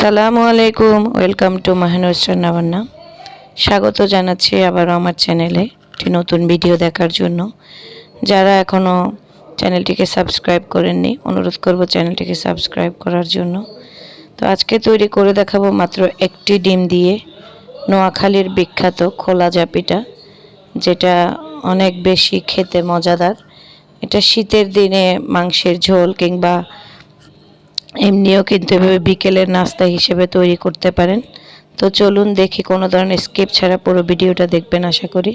আসসালামু আলাইকুম, welcome to মাহানুরস রান্না বান্না। স্বাগত জানাচ্ছি আবারও আমার চ্যানেলে একটি নতুন ভিডিও দেখার জন্য। যারা এখনও চ্যানেলটিকে সাবস্ক্রাইব করেননি, অনুরোধ করব চ্যানেলটিকে সাবস্ক্রাইব করার জন্য। তো আজকে তৈরি করে দেখাবো মাত্র একটি ডিম দিয়ে নোয়াখালীর বিখ্যাত কলাজা পিঠা, যেটা অনেক বেশি খেতে মজাদার। এটা শীতের দিনে মাংসের ঝোল কিংবা এমনিও কিন্তু এভাবে বিকেলের নাস্তা হিসেবে তৈরি করতে পারেন। তো চলুন দেখি, কোনো ধরনের স্কিপ ছাড়া পুরো ভিডিওটা দেখবেন আশা করি।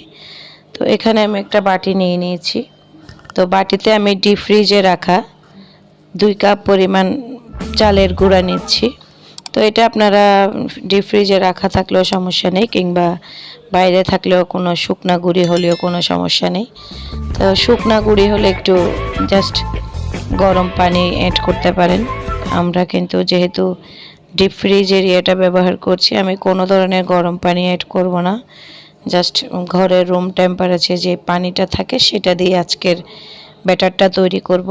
তো এখানে আমি একটা বাটি নিয়ে নিয়েছি। তো বাটিতে আমি ডিপ ফ্রিজে রাখা 2 কাপ পরিমাণ চালের গুঁড়া নিচ্ছি। তো এটা আপনারা ডিপ ফ্রিজে রাখা থাকলেও সমস্যা নেই, কিংবা বাইরে থাকলেও কোনো শুকনা গুঁড়ি হলেও কোনো সমস্যা নেই। তো শুকনা গুঁড়ি হলে একটু জাস্ট গরম পানি অ্যাড করতে পারেন। আমরা কিন্তু যেহেতু ডিপ ফ্রিজ এরিয়াটা ব্যবহার করছি, আমি কোনো ধরনের গরম পানি অ্যাড করব না। জাস্ট ঘরের রুম টেম্পারেচারে যে পানিটা থাকে সেটা দিয়ে আজকের ব্যাটারটা তৈরি করব।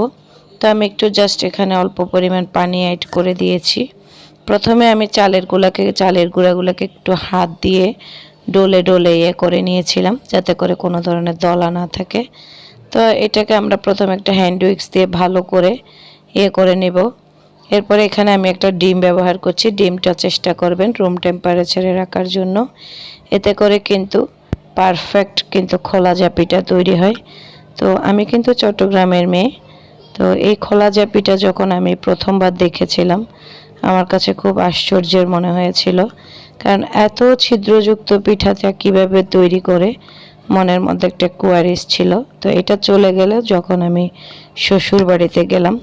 তো আমি একটু জাস্ট এখানে অল্প পরিমাণ পানি অ্যাড করে দিয়েছি। প্রথমে আমি চালের গুঁড়াগুলোকে একটু হাত দিয়ে ডলে ডলে করে নিয়েছিলাম, যাতে করে কোনো ধরনের দলা না থাকে। তো এটাকে আমরা প্রথমে একটা হ্যান্ড উইক্স দিয়ে ভালো করে করে নেব। এরপরে এখানে আমি একটা ডিম ব্যবহার করছি। ডিমটা চেষ্টা করবেন রুম টেম্পারেচারে রাখার জন্য, এতে করে কিন্তু পারফেক্ট কলাজা পিঠা তৈরি হয়। তো আমি কিন্তু চট্টগ্রামের মেয়ে। তো এই কলাজা পিঠা যখন আমি প্রথমবার দেখেছিলাম, আমার কাছে খুব আশ্চর্যের মনে হয়েছিল, কারণ এত ছিদ্রযুক্ত পিঠাটা কিভাবে তৈরি করে মনের মধ্যে একটা কোয়ারিজ ছিল। তো এটা চলে গেল যখন আমি শ্বশুর বাড়িতে গেলাম।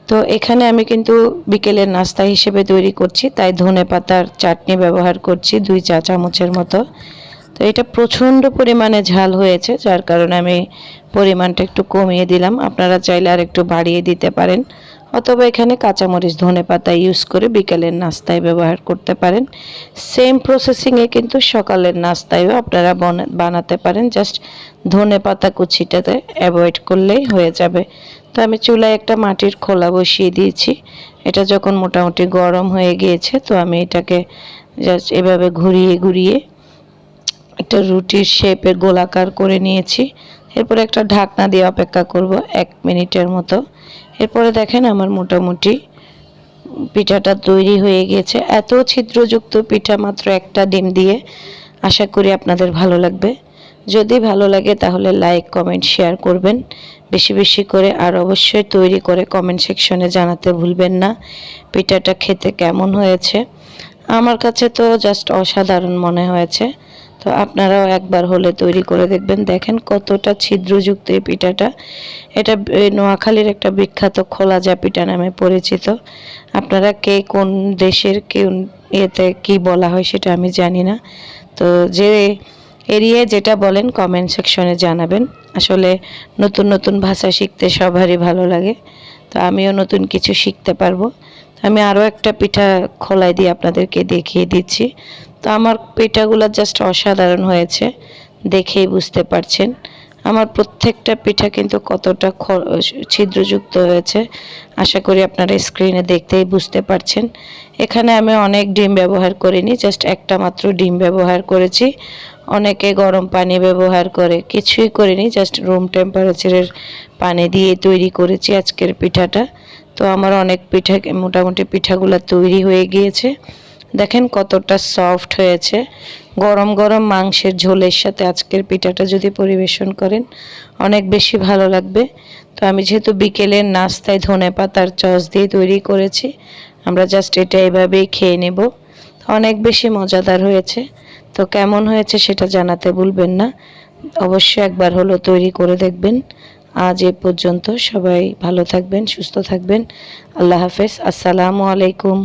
তো এখানে আমি কিন্তু বিকেলের নাস্তা হিসেবে তৈরি করছি, তাই ধনেপাতার চাটনি ব্যবহার করছি 2 চা চামচের মতো। তো এটা প্রচণ্ড পরিমাণে ঝাল হয়েছে, যার কারণে আমি পরিমাণটা একটু কমিয়ে দিলাম। আপনারা চাইলে আর একটু বাড়িয়ে দিতে পারেন, অথবা এখানে কাঁচামরিচ ধনেপাতা ইউজ করে বিকেলের নাস্তায় ব্যবহার করতে পারেন। সেম প্রসেসিংয়ে কিন্তু সকালের নাস্তায়ও আপনারা বানাতে পারেন, জাস্ট ধনেপাতা কুচিটাতে অ্যাভয়েড করলেই হয়ে যাবে। তো আমি চুলায় একটা মাটির খোলা বসিয়ে দিয়েছি। এটা যখন মোটামুটি গরম হয়ে গিয়েছে, তো আমি এটাকে জাস্ট এভাবে ঘুরিয়ে ঘুরিয়ে একটা রুটির শেপের গোলাকার করে নিয়েছি। এরপরে একটা ঢাকনা দিয়ে অপেক্ষা করব 1 মিনিটের মতো। এরপরে দেখেন আমার মোটামুটি পিঠাটা তৈরি হয়ে গিয়েছে। এত ছিদ্রযুক্ত পিঠা মাত্র একটা ডিম দিয়ে। আশা করি আপনাদের ভালো লাগবে। যদি ভালো লাগে তাহলে লাইক, কমেন্ট, শেয়ার করবেন বেশি বেশি করে। আর অবশ্যই তৈরি করে কমেন্ট সেকশনে জানাতে ভুলবেন না পিঠাটা খেতে কেমন হয়েছে। আমার কাছে তো জাস্ট অসাধারণ মনে হয়েছে। তো আপনারাও একবার হলে তৈরি করে দেখবেন। দেখেন কতটা ছিদ্রযুক্ত এই পিঠাটা। এটা নোয়াখালীর একটা বিখ্যাত কলাজা পিঠা নামে পরিচিত। আপনারা কে কোন দেশের কোন এতে কি বলা হয় সেটা আমি জানি না। তো যে এরিয়ায় যেটা বলেন কমেন্ট সেকশনে জানাবেন। আসলে নতুন নতুন ভাষা শিখতে সবারই ভালো লাগে। তো আমিও নতুন কিছু শিখতে পারবো। আমি আরও একটা পিঠা খোলাই দিয়ে আপনাদেরকে দেখিয়ে দিচ্ছি। তো আমার পিঠাগুলো জাস্ট অসাধারণ হয়েছে, দেখেই বুঝতে পারছেন। আমার প্রত্যেকটা পিঠা কিন্তু কতটা ছিদ্রযুক্ত হয়েছে, আশা করি আপনারা স্ক্রিনে দেখতেই বুঝতে পারছেন। এখানে আমি অনেক ডিম ব্যবহার করিনি, জাস্ট একটা মাত্র ডিম ব্যবহার করেছি। অনেকে গরম পানি ব্যবহার করে, কিছুই করিনি, জাস্ট রুম টেম্পারেচারের পানি দিয়ে তৈরি করেছি আজকের পিঠাটা। তো আমার অনেক পিঠা মোটামুটি পিঠাগুলো তৈরি হয়ে গিয়েছে। দেখেন কতটা সফট হয়েছে। গরম গরম মাংসের ঝোলের সাথে আজকের পিঠাটা যদি পরিবেশন করেন অনেক বেশি ভালো লাগবে। তো আমি যেহেতু বিকেলের নাস্তায় ধনেপাতার চচ দিয়ে তৈরি করেছি, আমরা জাস্ট এটা এভাবেই খেয়ে নেব। অনেক বেশি মজাদার হয়েছে। তো কেমন হয়েছে সেটা জানাতে ভুলবেন না। অবশ্যই একবার হলো তৈরি করে দেখবেন। আজ এ পর্যন্ত, সবাই ভালো থাকবেন, সুস্থ থাকবেন। আল্লাহ হাফেজ, আসসালামু আলাইকুম।